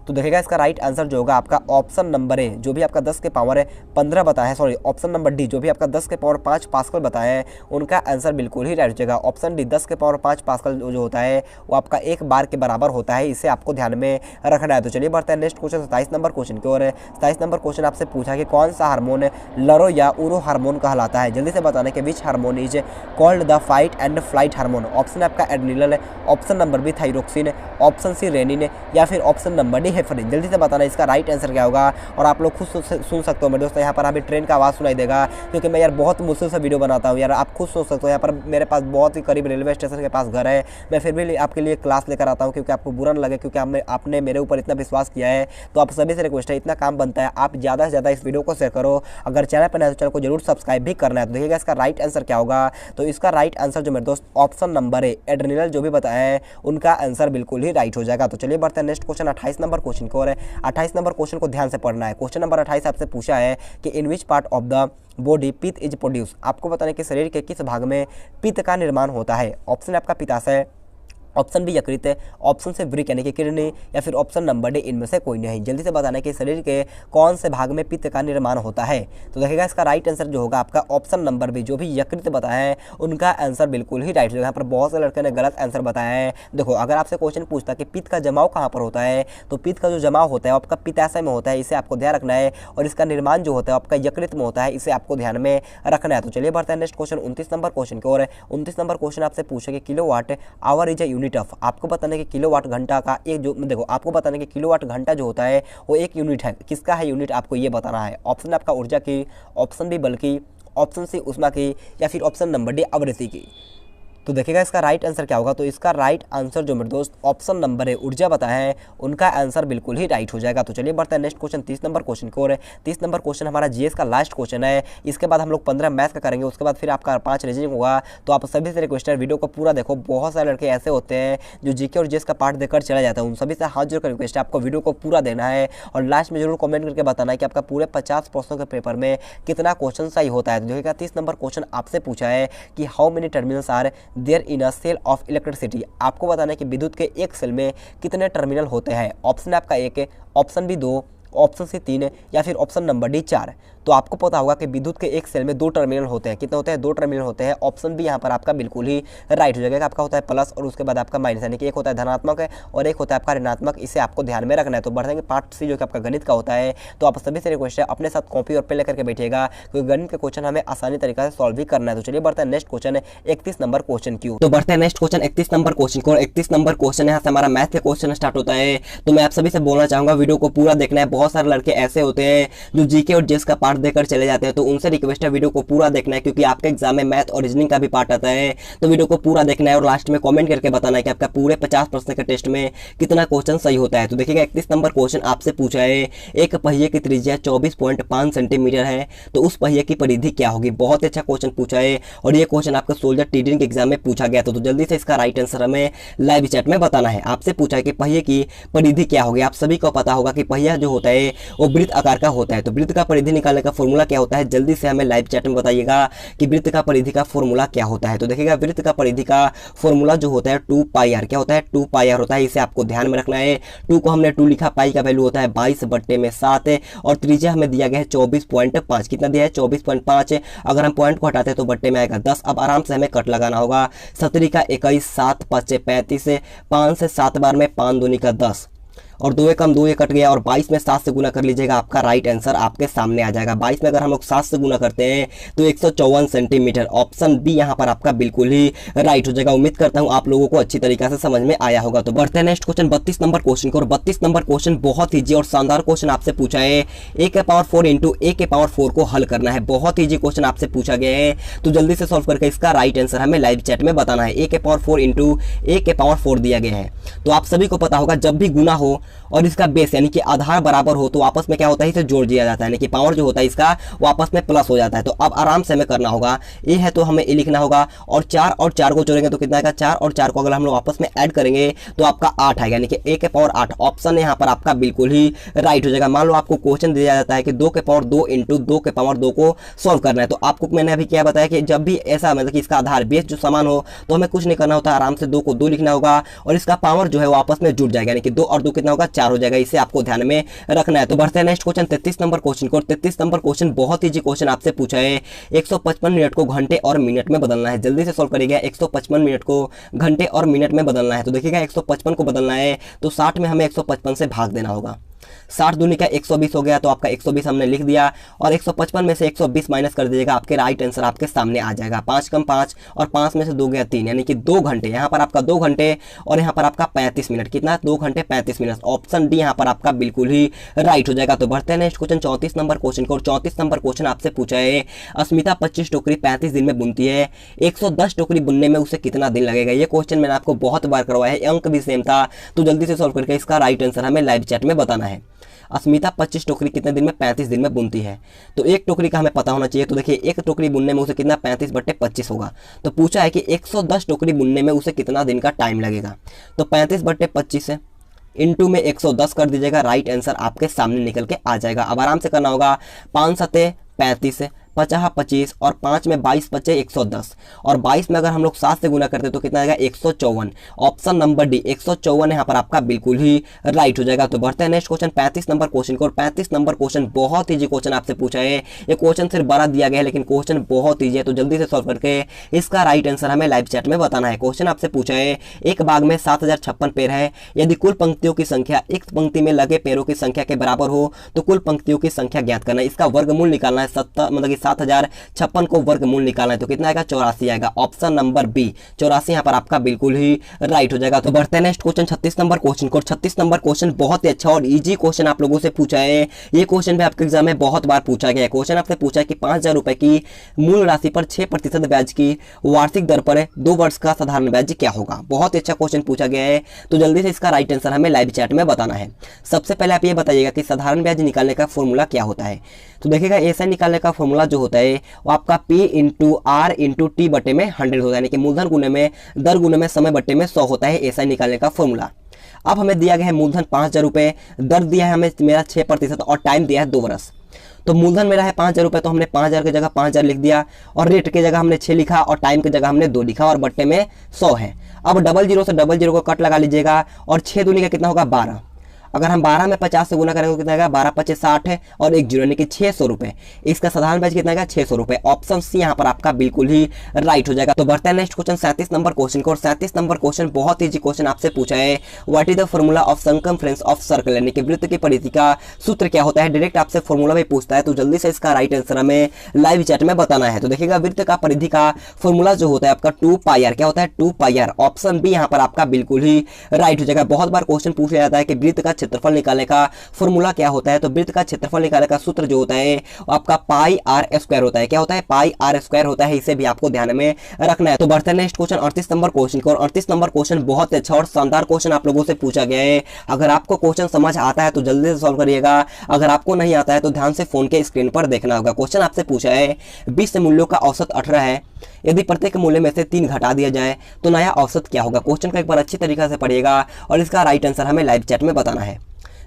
तो देखिएगा इसका राइट आंसर जो होगा आपका ऑप्शन नंबर ए जो भी आपका 10 के पावर है 15 बताया है, सॉरी ऑप्शन नंबर डी जो भी आपका 10 के पावर 5 पास्कल बताया है उनका आंसर बिल्कुल ही राइट हो जाएगा। ऑप्शन डी 10 के पावर 5 पास्कल जो होता है वो आपका एक बार के बराबर होता है, इसे आपको ध्यान में रखना है। तो चलिए बढ़ते हैं नेक्स्ट क्वेश्चन 27 नंबर क्वेश्चन की ओर। 27 नंबर क्वेश्चन आपसे पूछा कि कौन सा हार्मोन लरो या उरो हार्मोन कहलाता है। जल्दी से बताना है कि which hormone is called the fight and flight hormone. Option आपका adrenal, option number B thyroxine, option C renin या फिर ऑप्शन नंबर डी हेफरिन। जल्दी से बताना इसका राइट आंसर क्या होगा। और आप लोग खुद सुन सकते हो मेरे दोस्तों, यहाँ पर अभी ट्रेन का आवाज़ सुनाई देगा क्योंकि मैं यार बहुत मुश्किल से वीडियो बनाता हूँ यार। आप खुद सोच सकते हो यहाँ पर मेरे पास बहुत ही करीब रेलवे स्टेशन के पास घर है, मैं फिर भी आपके लिए क्लास लेकर आता हूँ क्योंकि आपको बुरा न लगे, क्योंकि आपने मेरे ऊपर इतना विश्वास किया है। तो आप सभी से रिक्वेस्ट है, इतना काम बनता है आप ज़्यादा से ज़्यादा इस वीडियो को शेयर करो। अगर चैनल पर नया तो चैनल को जरूर सब्सक्राइब भी करना है। तो देखिएगा इसका राइट आंसर क्या होगा। तो इसका राइट आंसर जो मेरे दोस्त ऑप्शन नंबर है एड्रिनल जो भी बताया है उनका आंसर बिल्कुल ही राइट हो जाएगा। तो चलिए बढ़ते हैं नेक्स्ट क्वेश्चन 28 नंबर क्वेश्चन की ओर। 28 नंबर क्वेश्चन को ध्यान से पढ़ना है। क्वेश्चन नंबर 28 आपसे पूछा है कि in which part of the body पित्त इज प्रोड्यूस। आपको बताना है कि शरीर के किस भाग में पित्त का निर्माण होता है। ऑप्शन आपका पित्ताशय, ऑप्शन बी यकृत है, ऑप्शन से वृक्क यानी कि किडनी या फिर ऑप्शन नंबर डी इनमें से कोई नहीं। जल्दी से बताना है कि शरीर के कौन से भाग में पित्त का निर्माण होता है। तो देखिएगा इसका राइट आंसर जो होगा आपका ऑप्शन नंबर बी जो भी यकृत बताया है उनका आंसर बिल्कुल ही राइट होगा। यहाँ पर बहुत से लड़के ने गलत आंसर बताया है। देखो अगर आपसे क्वेश्चन पूछता कि पित्त का जमाव कहाँ पर होता है तो पित्त का जो जमाव होता है आपका पित्ताशय में होता है, इसे आपको ध्यान रखना है। और इसका निर्माण जो होता है आपका यकृत में होता है, इसे आपको ध्यान में रखना है। तो चलिए बढ़ते हैं नेक्स्ट क्वेश्चन 29 नंबर क्वेश्चन की ओर। 29 नंबर क्वेश्चन आपसे पूछे कि kilowatt hour is a unit of. आपको बताने कि किलोवाट घंटा का एक जो देखो आपको बताने कि किलोवाट घंटा जो होता है वो एक यूनिट है, किसका है यूनिट आपको ये बताना है। ऑप्शन आपका ऊर्जा की, ऑप्शन बी बल की, ऑप्शन सी ऊष्मा की या फिर ऑप्शन नंबर डी आवृत्ति की। तो देखिएगा इसका राइट आंसर क्या होगा। तो इसका राइट आंसर जो मेरे दोस्त ऑप्शन नंबर है ऊर्जा बताया है, उनका आंसर बिल्कुल ही राइट हो जाएगा। तो चलिए बढ़ते हैं नेक्स्ट क्वेश्चन 30 नंबर क्वेश्चन की ओर। 30 नंबर क्वेश्चन हमारा जीएस का लास्ट क्वेश्चन है। इसके बाद हम लोग 15 मैथ का करेंगे, उसके बाद फिर आपका 5 रीजनिंग होगा। तो आप सभी से रिक्वेस्ट है वीडियो को पूरा देखो। बहुत सारे लड़के ऐसे होते हैं जो जीके और जीएस का पार्ट देकर चला जाता है, उन सभी से हाथ जोड़कर रिक्वेस्ट है आपको वीडियो को पूरा देना है और लास्ट में जरूर कमेंट करके बताना है कि आपका पूरे 50 प्रश्नों के पेपर में कितना क्वेश्चन सही होता है। तो देखिएगा 30 नंबर क्वेश्चन आपसे पूछा है कि how many terminals are there in a cell of electricity. आपको बताना है कि विद्युत के एक सेल में कितने टर्मिनल होते हैं। ऑप्शन आपका 1, ऑप्शन बी 2, ऑप्शन सी 3 या फिर ऑप्शन नंबर डी 4। तो आपको पता होगा कि विद्युत के एक सेल में 2 टर्मिनल होते हैं। कितने होते हैं? 2 टर्मिनल होते हैं। ऑप्शन बी यहाँ पर आपका बिल्कुल ही राइट हो जाएगा। आपका होता है प्लस और उसके बाद आपका माइनस, यानी कि एक होता है धनात्मक है और एक होता है आपका ऋणात्मक। इसे आपको ध्यान में रखना है। तो बढ़ेंगे पार्ट सी जो कि आपका गणित का होता है। तो आप सभी से रिक्वेस्ट है अपने साथ कॉपी और पेन लेकर के बैठिएगा, क्योंकि गणित के क्वेश्चन हमें आसानी तरीके से सॉल्व भी करना है। तो चलिए बढ़ते हैं नेक्स्ट क्वेश्चन 31 नंबर क्वेश्चन की। तो बढ़ते हैं नेक्स्ट क्वेश्चन 31 नंबर क्वेश्चन को। 31 नंबर क्वेश्चन यहाँ से हमारा मैथ के क्वेश्चन स्टार्ट होता है। तो मैं आप सभी से बोलना चाहूंगा वीडियो को पूरा देखना है। बहुत सारे लड़के ऐसे होते हैं जो जीके और जीएस का पार्ट देकर चले जाते हैं, तो उनसे रिक्वेस्ट है वीडियो को पूरा देखना है, क्योंकि आपके एग्जाम में मैथ और रीजनिंग का भी पार्ट आता है। तो वीडियो को पूरा देखना है और लास्ट में कमेंट करके बताना है कि आपका पूरे 50 प्रश्न के टेस्ट में कितना क्वेश्चन सही होता है। तो देखिएगा 31 नंबर क्वेश्चन आपसे पूछा है, एक पहिए की त्रिज्या 24.5 सेंटीमीटर है, तो उस पहिए की परिधि क्या होगी। बहुत अच्छा क्वेश्चन पूछा है और ये क्वेश्चन आपका सोल्जर टीडीएन के एग्जाम में पूछा गया था। तो जल्दी से इसका राइट आंसर हमें लाइव चैट में बताना है। आपसे पूछा है कि पहिए की परिधि क्या होगी। आप सभी को पता होगा कि पहिया जो होता है वो वृत्त आकार का होता है। तो वृत्त का परिधि निकालने का फॉर्मूला क्या होता है, जल्दी से हमें लाइव चैट में बताइएगा कि वृत्त का परिधि का फॉर्मूला क्या होता है। तो देखिएगा वृत्त का परिधि का फॉर्मूला जो होता है 2 पाई आर। क्या होता है? 2 पाई आर होता है। इसे आपको ध्यान में रखना है। 2 को हमने 2 लिखा, पाई का वैल्यू होता है 22/7 और त्रिज्या हमें दिया गया है 24.5। कितना दिया है? 24.5। अगर हम पॉइंट को हटाते हैं तो बट्टे में आएगा 10। अब आराम से हमें कट लगाना होगा। 17 का 21, 7 5 35, 5 से 7 बार में 5 दूनी का 10 और 2 कम 2 कट गया और 22 में 7 से गुना कर लीजिएगा, आपका राइट आंसर आपके सामने आ जाएगा। 22 में अगर हम लोग 7 से गुना करते हैं तो 154 सेंटीमीटर। ऑप्शन बी यहाँ पर आपका बिल्कुल ही राइट हो जाएगा। उम्मीद करता हूँ आप लोगों को अच्छी तरीके से समझ में आया होगा। तो बढ़ते हैं नेक्स्ट क्वेश्चन 32 नंबर क्वेश्चन को। और 32 नंबर क्वेश्चन बहुत ईजी और शानदार क्वेश्चन आपसे पूछा है। a⁴ इंटू a⁴ को हल करना है। बहुत ईजी क्वेश्चन आपसे पूछा गया है, तो जल्दी से सॉल्व करके इसका राइट आंसर हमें लाइव चैट में बताना है। a⁴ इंटू a⁴ दिया गया है। तो आप सभी को पता होगा जब भी गुना हो और इसका बेस यानी कि आधार बराबर हो तो आपस में क्या होता है, इसे जोड़ दिया जाता है, यानी कि पावर जो होता है इसका वो आपस में प्लस हो जाता है। तो अब आराम से हमें करना होगा, ए है तो हमें ए लिखना होगा और 4 को जोड़ेंगे तो कितना आएगा, 4 और 4 को अगर हम लोग आपस में ऐड करेंगे तो आपका 8 आएगा, यानी कि a⁴8। ऑप्शन यहाँ पर आपका बिल्कुल ही राइट हो जाएगा। मान लो आपको क्वेश्चन दिया जाता है कि 2⁴ इंटू 2⁴ को सॉल्व करना है, तो आपको मैंने अभी क्या बताया कि जब भी ऐसा मतलब कि इसका आधार बेस जो समान हो तो हमें कुछ नहीं करना होता, आराम से 2 को 2 लिखना होगा और इसका पावर जो है वो आपस में जुड़ जाएगा, यानी कि 2 और 2 कितना होगा, 4 हो जाएगा। इसे आपको ध्यान में रखना है। तो बढ़ते हैं नेक्स्ट क्वेश्चन 33 नंबर क्वेश्चन को। 33 नंबर क्वेश्चन बहुत ईजी क्वेश्चन आपसे पूछा है। 155 मिनट को घंटे और मिनट में बदलना है। जल्दी से सॉल्व करिएगा। 155 मिनट को घंटे और मिनट में बदलना है। तो देखिएगा 155 को बदलना है तो 60 में हमें 155 से भाग देना होगा। 60 दूनी का 120 हो गया, तो आपका 120 हमने लिख दिया और 155 में से 120 माइनस कर दीजिएगा, आपके राइट आंसर आपके सामने आ जाएगा। 5 कम 5 और 5 में से 2 गया 3, यानी कि 2 घंटे। यहाँ पर आपका 2 घंटे और यहाँ पर आपका 35 मिनट। कितना? 2 घंटे 35 मिनट। ऑप्शन डी यहाँ पर आपका बिल्कुल ही राइट हो जाएगा। तो बढ़ते हैं नेक्स्ट क्वेश्चन 34 नंबर क्वेश्चन को। 34 नंबर क्वेश्चन आपसे पूछा है, अस्मिता 25 टोकरी 35 दिन में बुनती है, 110 टोकरी बुनने में उसे कितना दिन लगेगा। ये क्वेश्चन मैंने आपको बहुत बार करवाया है, अंक भी सेम था। तो जल्दी से सॉल्व करके इसका राइट आंसर हमें लाइव चैट में बताना है। अस्मिता 25 टोकरी कितने दिन में? 35 दिन में बुनती है। तो एक टोकरी का हमें पता होना चाहिए। तो देखिए एक टोकरी बुनने में उसे कितना, 35/25 होगा। तो पूछा है कि 110 टोकरी बुनने में उसे कितना दिन का टाइम लगेगा। तो 35/25 है इंटू में 110 कर दीजिएगा, राइट आंसर आपके सामने निकल के आ जाएगा। अब आराम से करना होगा, 5 सते 35, 50 25 और 5 में 22 बचे 110 और 22 में अगर हम लोग 7 से गुना करते तो कितना आएगा, 154। ऑप्शन नंबर डी 154 यहाँ पर आपका बिल्कुल ही राइट हो जाएगा। तो बढ़ते हैं नेक्स्ट क्वेश्चन 35 नंबर क्वेश्चन को। और 35 नंबर क्वेश्चन बहुत ईजी क्वेश्चन आपसे पूछा है। ये क्वेश्चन सिर्फ बड़ा दिया गया है लेकिन क्वेश्चन बहुत ईजी है, तो जल्दी से सॉल्व करके इसका राइट आंसर हमें लाइव चैट में बताना है। क्वेश्चन आपसे पूछा है, एक बाग में 7056 पेड़ है, यदि कुल पंक्तियों की संख्या एक पंक्ति में लगे पेड़ों की संख्या के बराबर हो तो कुल पंक्तियों की संख्या ज्ञात करना है। इसका वर्गमूल निकालना है। 70 मतलब कि 7056 को वर्गमूल निकालना है तो कितना आएगा 84 आएगा। ऑप्शन नंबर बी 84 यहाँ पर आपका बिल्कुल ही राइट हो जाएगा। तो बढ़ते हैं नेक्स्ट क्वेश्चन 36 नंबर क्वेश्चन को। 36 नंबर क्वेश्चन बहुत ही अच्छा और इजी क्वेश्चन आप लोगों से पूछा है। ये क्वेश्चन भी आपके एग्जाम में बहुत बार पूछा गया है। क्वेश्चन आपसे पूछा है कि 5000 रुपए की मूल राशि पर 6% ब्याज की वार्षिक दर पर 2 वर्ष का साधारण ब्याज क्या होगा। बहुत अच्छा क्वेश्चन पूछा गया है। तो जल्दी से इसका राइट आंसर हमें लाइव चैट में बताना है। सबसे पहले आप ये बताइएगा कि साधारण ब्याज निकालने का फॉर्मूला क्या होता है। तो देखिएगा ऐसा निकालने का फॉर्मूला जो होता है वो आपका P into R into T बटे में 100 होता है, यानी कि मूलधन गुने में दर गुने में समय बटे में 100 होता है। ऐसा निकालने का फॉर्मूला। अब हमें दिया गया है मूलधन 5000 रुपए, दर दिया है हमें मेरा 6% और टाइम दिया है 2 वर्ष। तो मूलधन मेरा है 5000 रुपए, तो हमने 5000 की जगह 5000 लिख दिया और रेट की जगह हमने 6 लिखा और टाइम की जगह हमने 2 लिखा और बट्टे में 100 है। अब 00 से 00 को कट लगा लीजिएगा और 6 दूनी का कितना होगा 12। अगर हम 12 में 50 से गुना करेंगे तो कितना आएगा 12 5 60 है और 1 जीरो यानी कि 600 रुपए। इसका साधारण ब्याज कितना आएगा 600 रुपए। ऑप्शन सी यहाँ पर आपका बिल्कुल ही राइट हो जाएगा। तो बढ़ते हैं नेक्स्ट क्वेश्चन 37 नंबर क्वेश्चन को। और 37 नंबर क्वेश्चन बहुत ईजी क्वेश्चन आपसे पूछा है। What is the formula of circumference of circle, यानी कि वृत्त की परिधि का सूत्र क्या होता है। डायरेक्ट आपसे फॉर्मूला भी पूछता है। तो जल्दी से इसका राइट आंसर हमें लाइव चैट में बताना है। तो देखिएगा वृत्त का परिधि का फॉर्मूला जो होता है आपका 2πr क्या होता है 2πr। ऑप्शन बी यहाँ पर आपका बिल्कुल ही राइट हो जाएगा। बहुत बार क्वेश्चन पूछा जाता है कि वृत्त का क्षेत्रफल निकालने का फॉर्मूला क्या होता है। तो वृत्त का क्षेत्रफल निकालने का सूत्र जो होता है वो आपका पाई आर स्क्वायर होता है। क्या होता है पाई आर स्क्वायर होता है। इसे भी आपको ध्यान में रखना है। तो बढ़ते हैं नेक्स्ट क्वेश्चन 38 नंबर क्वेश्चन को। और 38 नंबर क्वेश्चन बहुत अच्छा और शानदार क्वेश्चन आप लोगों से पूछा गया है। अगर आपको क्वेश्चन समझ आता है तो जल्दी से सॉल्व करिएगा। अगर आपको नहीं आता है तो ध्यान से फोन के स्क्रीन पर देखना होगा। क्वेश्चन आपसे पूछा है 20 मूल्यों का औसत 18 है, यदि प्रत्येक मूल्य में से 3 घटा दिया जाए तो नया औसत क्या होगा। क्वेश्चन का एक बार अच्छी तरीके से पढ़िएगा और इसका राइट आंसर हमें लाइव चैट में बताना है।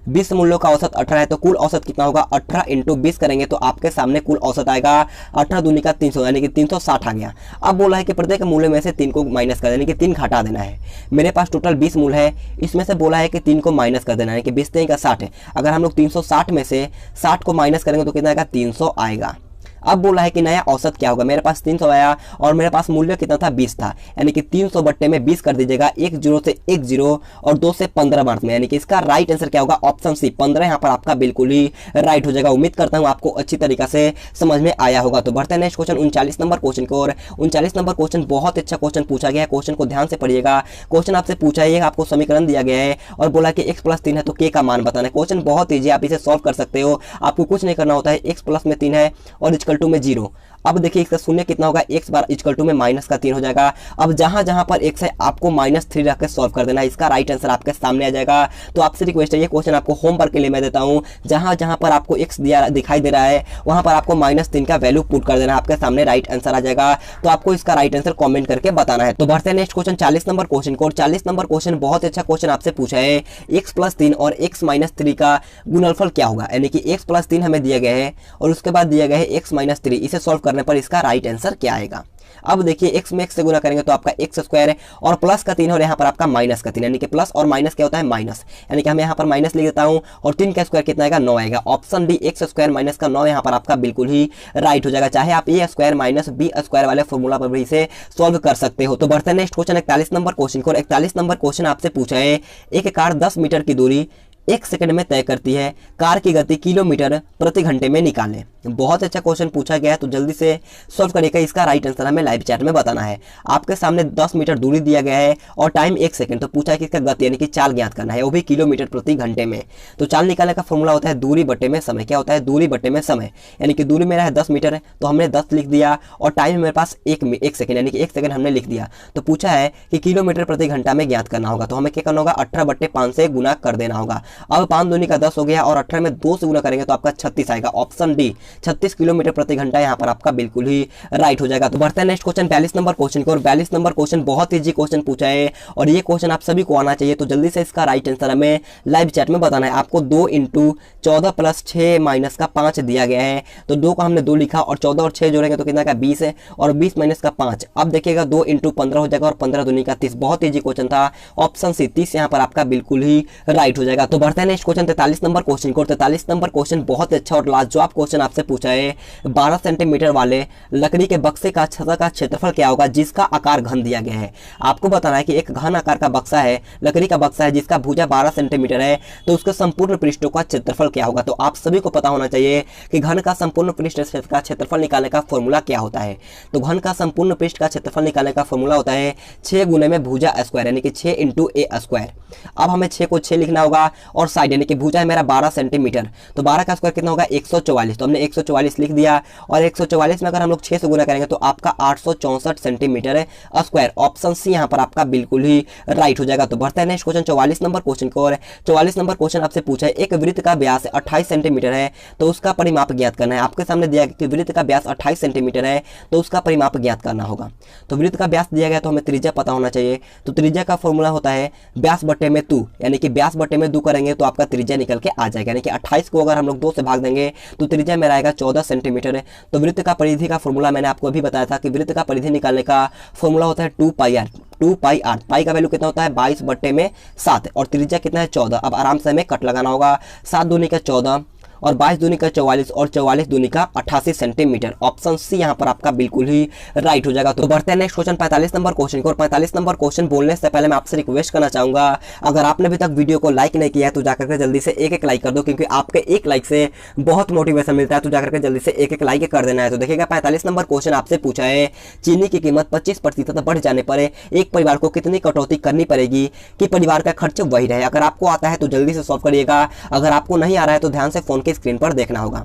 20 मूल्यों का औसत 18 है तो कुल औसत कितना होगा 18 इंटू 20 करेंगे तो आपके सामने कुल औसत आएगा 18 दूनी का 300 यानी कि 360 आ गया। अब बोला है कि प्रत्येक मूल्य में से 3 को माइनस कर देना यानी कि 3 घटा देना है। मेरे पास टोटल 20 मूल्य है, इसमें से बोला है कि 3 को माइनस कर देना है कि 20 3 का 60 है। अगर हम लोग 360 में से 60 को माइनस करेंगे तो कितना आएगा 300 आएगा। अब बोला है कि नया औसत क्या होगा। मेरे पास 300 आया और मेरे पास मूल्य कितना था 20 था, यानी कि 300 बट्टे में 20 कर दीजिएगा। 1 जीरो से 1 जीरो और 2 से 15 मार्क में, यानी कि इसका राइट आंसर क्या होगा ऑप्शन सी 15 यहाँ पर आपका बिल्कुल ही राइट हो जाएगा। उम्मीद करता हूँ आपको अच्छी तरीके से समझ में आया होगा। तो बढ़ते हैं नेक्स्ट क्वेश्चन 39 नंबर क्वेश्चन को। और 39 नंबर क्वेश्चन बहुत अच्छा क्वेश्चन पूछा गया है। क्वेश्चन को ध्यान से पढ़िएगा। क्वेश्चन आपसे पूछा है आपको समीकरण दिया गया है और बोला कि x + 3 है तो k का मान बताना है। क्वेश्चन बहुत ईजी, आप इसे सॉल्व कर सकते हो। आपको कुछ नहीं करना होता है। x + में 3 है और इक्वल टू में 0। अब देखिए इसका शून्य कितना होगा x बार इक्वल टू में माइनस का 3 हो जाएगा। अब जहां जहां पर x है आपको -3 रख के सॉल्व कर देना है। इसका राइट आंसर आपके सामने आ जाएगा। तो आपसे रिक्वेस्ट है ये क्वेश्चन आपको होमवर्क के लिए मैं देता हूं। जहां जहां पर आपको x दिखाई दे रहा है वहां पर आपको -3 का वैल्यू पुट कर देना, आपके सामने राइट आंसर आ जाएगा। तो आपको इसका राइट आंसर कॉमेंट करके बताना है। तो बढ़ते हैं नेक्स्ट क्वेश्चन 40 नंबर क्वेश्चन को। 40 नंबर क्वेश्चन बहुत अच्छा क्वेश्चन आपसे पूछा है। x + 3 और x - 3 का गुणनफल क्या होगा, यानी कि x + 3 हमें दिया गया है और उसके बाद दिया गया है x - 3। इसे सॉल्व करने पर इसका राइट आंसर क्या आएगा। अब देखिए x में x से गुना करेंगे तो आपका x स्क्वायर है और प्लस का 3 और यहाँ पर आपका माइनस का 3, यानी कि प्लस और माइनस क्या होता है माइनस, यानी कि हम यहाँ पर माइनस लिख देता हूँ और 3 का स्क्वायर कितना आएगा 9 आएगा। Option D x square minus का 9 यहाँ पर आपका बिल्कुल ही राइट हो जाएगा। चाहे आप a square minus b square वाले फॉर्मूला पर भी इसे सॉल्व कर सकते हो। तो बढ़ते हैं नेक्स्ट क्वेश्चन 41 नंबर क्वेश्चन को। 41 नंबर क्वेश्चन आपसे पूछा है एक कार 10 मीटर की दूरी 1 सेकंड में तय करती है, कार की गति किलोमीटर प्रति घंटे में निकालें। बहुत अच्छा क्वेश्चन पूछा गया है। तो जल्दी से सॉल्व करिएगा। इसका राइट आंसर हमें लाइव चैट में बताना है। आपके सामने 10 मीटर दूरी दिया गया है और टाइम 1 सेकंड। तो पूछा है कि इसका गति यानी कि चाल ज्ञात करना है, वो भी किलोमीटर प्रति घंटे में। तो चाल निकालने का फॉर्मूला होता है दूरी बटे में समय। क्या होता है दूरी बटे में समय, यानी कि दूरी मेरा है 10 मीटर है तो हमने 10 लिख दिया और टाइम मेरे पास 1 सेकंड, यानी कि 1 सेकंड हमने लिख दिया। तो पूछा है कि किलोमीटर प्रति घंटा में ज्ञात करना होगा। तो हमें क्या करना होगा 18/5 से गुना कर देना होगा। अब 5 दूनी का 10 हो गया और 18 में 2 से गुना करेंगे तो आपका 36 आएगा। ऑप्शन डी 36 किलोमीटर प्रति घंटा यहाँ पर आपका बिल्कुल ही राइट हो जाएगा। तो बढ़ते हैं नेक्स्ट क्वेश्चन 42 नंबर क्वेश्चन को। और 42 नंबर क्वेश्चन बहुत ईजी क्वेश्चन पूछा है और ये क्वेश्चन आप सभी को आना चाहिए। तो जल्दी से इसका राइट आंसर हमें लाइव चैट में बताना है। आपको 2 × 14 + 6 - 5 दिया गया है। तो 2 का हमने 2 लिखा और 14 और 6 जोड़ेंगे तो कितना का 20 है और 20 - 5। अब देखिएगा 2 × 15 हो जाएगा और 15 दूनी का 30। बहुत ईजी क्वेश्चन था। ऑप्शन सी 30 यहाँ पर आपका बिल्कुल ही राइट हो जाएगा। तो बढ़ते हैं नेक्स्ट क्वेश्चन 43 नंबर क्वेश्चन को। 43 नंबर क्वेश्चन बहुत ही अच्छा और लाजवाब क्वेश्चन आपसे पूछा है। 12 सेंटीमीटर वाले लकड़ी के बक्से का छत का क्षेत्रफल क्या होगा जिसका आकार घन दिया गया है। आपको बताना है कि एक घन आकार का बक्सा है, लकड़ी का बक्सा है जिसका भुजा 12 सेंटीमीटर है, तो उसके संपूर्ण पृष्ठों का क्षेत्रफल क्या होगा। तो आप सभी को पता होना चाहिए कि घन का संपूर्ण पृष्ठ का क्षेत्रफल निकालने का फॉर्मूला क्या होता है। तो घन का संपूर्ण पृष्ठ का क्षेत्रफल निकालने का फॉर्मूला होता है 6 गुने में भुजा स्क्वायर, यानी कि 6 इंटू ए स्क्वायर। अब हमें 6 को 6 लिखना होगा और साइड यानी कि भुजा है मेरा 12 सेंटीमीटर, तो 12 का स्क्वायर कितना होगा 144। तो हमने 144 लिख दिया और 144 में अगर हम लोग 6 से गुना करेंगे तो आपका 864 सेंटीमीटर स्क्वायर। ऑप्शन सी यहाँ पर आपका बिल्कुल ही राइट हो जाएगा। तो बढ़ते हैं नेक्स्ट क्वेश्चन 44 नंबर क्वेश्चन को। और 44 नंबर क्वेश्चन आपसे पूछा है एक वृत्त का व्यास 28 सेंटीमीटर है तो उसका परिमाप ज्ञात करना है। आपके सामने दिया गया कि वृत्त का व्यास 28 सेंटीमीटर है तो उसका परिमाप ज्ञात करना होगा। तो वृत्त का व्यास दिया गया तो हमें त्रिज्या पता होना चाहिए। तो त्रिज्या का फॉर्मूला होता है व्यास बटे में 2, यानी कि व्यास बटे में 2 करेंगे तो आपका त्रिज्या निकल के आ जाएगा। यानी कि 28 को अगर हम लोग 2 से भाग देंगे तो त्रिज्या मेरा आएगा 14 सेंटीमीटर। तो वृत्त का परिधि का फॉर्मूला मैंने आपको अभी बताया था कि वृत्त का परिधि निकालने का फॉर्मूला होता है 2 पाई आर। 2 पाई आर, पाई का वैल्यू कितना होता है 22 बटे में 7 और त्रिज्या कितना है 14। अब आराम से हमें कट लगाना होगा। 7 दूनी का 14 और 22 दूनी का 44 और 44 दूनी का 88 सेंटीमीटर। ऑप्शन सी यहाँ पर आपका बिल्कुल ही राइट हो जाएगा। तो बढ़ते हैं नेक्स्ट क्वेश्चन 45 नंबर क्वेश्चन को। और 45 नंबर क्वेश्चन बोलने से पहले मैं आपसे रिक्वेस्ट करना चाहूंगा, अगर आपने अभी तक वीडियो को लाइक नहीं किया है तो जाकर के जल्दी से एक लाइक कर दो, क्योंकि आपके एक लाइक से बहुत मोटिवेशन मिलता है। तो जाकर के जल्दी से एक लाइक कर देना है। तो देखिएगा 45 नंबर क्वेश्चन आपसे पूछा है चीनी की कीमत 25% बढ़ जाने पर एक परिवार को कितनी कटौती करनी पड़ेगी कि परिवार का खर्च वही रहे। अगर आपको आता है तो जल्दी से सॉल्व करिएगा, अगर आपको नहीं आ रहा है तो ध्यान से फोन की स्क्रीन पर देखना होगा।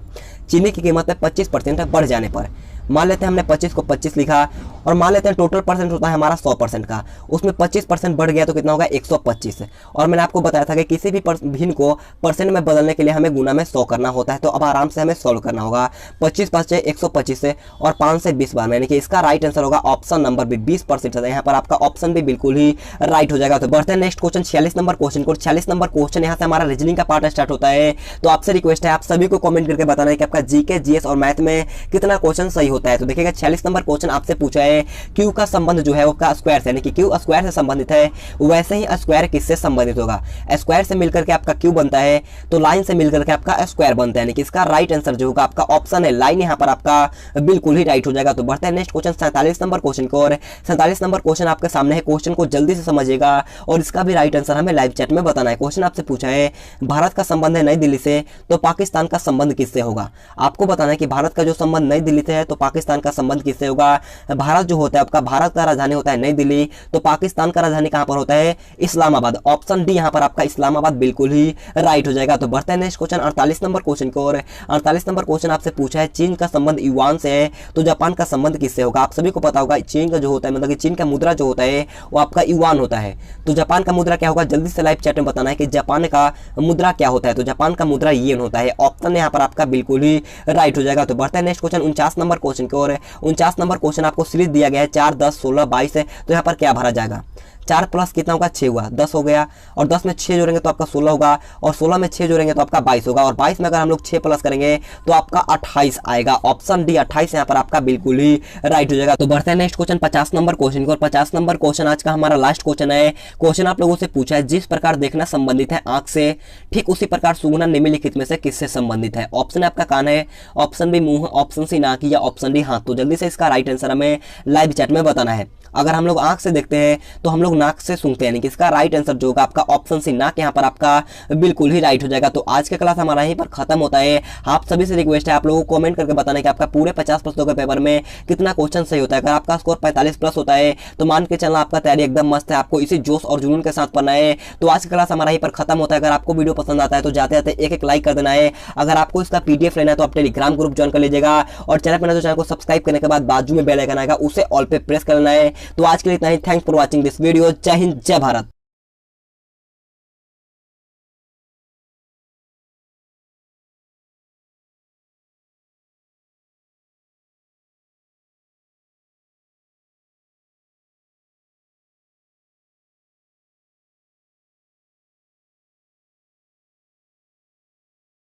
चीनी की कीमत में 25% बढ़ जाने पर, मान लेते हैं हमने 25 को 25 लिखा और मान लेते हैं टोटल परसेंट होता है हमारा 100% का, उसमें 25% बढ़ गया तो कितना होगा 125। और मैंने आपको बताया था कि किसी भी भिन्न को परसेंट में बदलने के लिए हमें गुना में 100 करना होता है। तो अब आराम से हमें सॉल्व करना होगा। 25 5 125 से और 5 से 20 बार, यानी कि इसका राइट आंसर होगा ऑप्शन नंबर बी 20%। यहाँ पर आपका ऑप्शन भी बिल्कुल ही राइट हो जाएगा। तो बढ़ते हैं नेक्स्ट क्वेश्चन 46 नंबर क्वेश्चन को। 46 नंबर क्वेश्चन यहाँ से हमारा रीजनिंग का पार्ट स्टार्ट होता है। तो आपसे रिक्वेस्ट है आप सभी को कमेंट करके बताना है कि आपका जीके जीएस और मैथ में कितना क्वेश्चन सही होता है। तो देखिएगा 46 नंबर क्वेश्चन आपसे पूछा है क्यू का संबंध जो है वो का स्क्वायर से, यानी कि क्यू स्क्वायर से संबंधित है, वैसे ही स्क्वायर किससे संबंधित होगा। स्क्वायर से मिलकर के आपका क्यू बनता है तो लाइन से मिलकर के आपका स्क्वायर बनता है, यानी कि इसका राइट आंसर जो होगा आपका ऑप्शन है लाइन, यहाँ पर आपका बिल्कुल ही राइट हो जाएगा। तो बढ़ते हैं नेक्स्ट क्वेश्चन 47 नंबर क्वेश्चन को। और 47 नंबर क्वेश्चन आपके सामने है, क्वेश्चन को जल्दी से समझिएगा और इसका भी राइट आंसर हमें लाइव चैट में बताना है। क्वेश्चन आपसे पूछा है भारत का संबंध है नई दिल्ली से तो पाकिस्तान का संबंध किससे होगा। आपको बताना है कि भारत का जो संबंध नई दिल्ली से है तो पाकिस्तान का संबंध किससे होगा। भारत जो होता है आपका, भारत का राजधानी होता है नई दिल्ली, तो पाकिस्तान का राजधानी कहां पर होता है इस्लामाबाद। ऑप्शन डी यहाँ पर आपका इस्लामाबाद बिल्कुल ही राइट हो जाएगा। तो बढ़ते हैं नेक्स्ट क्वेश्चन 48 नंबर क्वेश्चन को। और 48 नंबर क्वेश्चन आपसे पूछा है चीन का संबंध युआन से है तो जापान का संबंध किससे होगा। आप सभी को पता होगा चीन का जो होता है, मतलब कि चीन का मुद्रा जो होता है वो आपका युआन होता है। तो जापान का मुद्रा क्या होगा, जल्दी से लाइव चैट में बताना है कि जापान का मुद्रा क्या होता है। तो जापान का मुद्रा येन होता है। ऑप्शन यहाँ पर आपका बिल्कुल ही राइट हो जाएगा। तो बढ़ते हैं नेक्स्ट क्वेश्चन 49 नंबर क्वेश्चन को। और 49 नंबर क्वेश्चन आपको सीरीज दिया गया है 4 10 16 22 है, तो यहाँ पर क्या भरा जाएगा। 4 प्लस कितना होगा 6 हुआ, 10 हो गया और 10 में 6 जोड़ेंगे तो आपका 16 होगा और 16 में 6 जोड़ेंगे तो आपका 22 होगा और 22 में अगर हम लोग 6 प्लस करेंगे तो आपका 28 आएगा। ऑप्शन डी 28 यहाँ पर आपका बिल्कुल ही राइट हो जाएगा। तो बढ़ते हैं नेक्स्ट क्वेश्चन 50 नंबर क्वेश्चन को। और 50 नंबर क्वेश्चन आज का हमारा लास्ट क्वेश्चन है। क्वेश्चन आप लोगों से पूछा है जिस प्रकार देखना संबंधित है आंख से, ठीक उसी प्रकार सूंघना निम्नलिखित में से किससे संबंधित है। ऑप्शन आपका कान है, ऑप्शन बी मुंह, ऑप्शन सी नाक या ऑप्शन डी हाथ। तो जल्दी से इसका राइट आंसर हमें लाइव चैट में बताना है। अगर हम लोग आंख से देखते हैं तो हम लोग नाक से सूंघते हैं, यानी कि इसका राइट आंसर जो होगा आपका ऑप्शन सी नाक, यहाँ पर आपका बिल्कुल ही राइट हो जाएगा। तो आज का क्लास हमारा यहीं पर खत्म होता है। आप सभी से रिक्वेस्ट है आप लोगों को कमेंट करके बताना है कि आपका पूरे 50 प्रश्नों के पेपर में कितना क्वेश्चन सही होता है। अगर आपका स्कोर 45 प्लस होता है तो मान के चलना आपका तैयारी एकदम मस्त है, आपको इसी जोश और जुनून के साथ पढ़ना है। तो आज का क्लास हमारा यहीं पर खत्म होता है। अगर आपको वीडियो पसंद आता है तो जाते जाते एक लाइक कर देना है। अगर आपको इसका पीडीएफ लेना है तो आप टेलीग्राम ग्रुप ज्वाइन कर लीजिएगा और चैनल पर चैनल को सब्सक्राइब करने के बाद बाजू में बेल आइकन आएगा उसे ऑल पे प्रेस करना है। तो आज के लिए इतना ही। Thanks for watching this video. जय हिंद, जय भारत।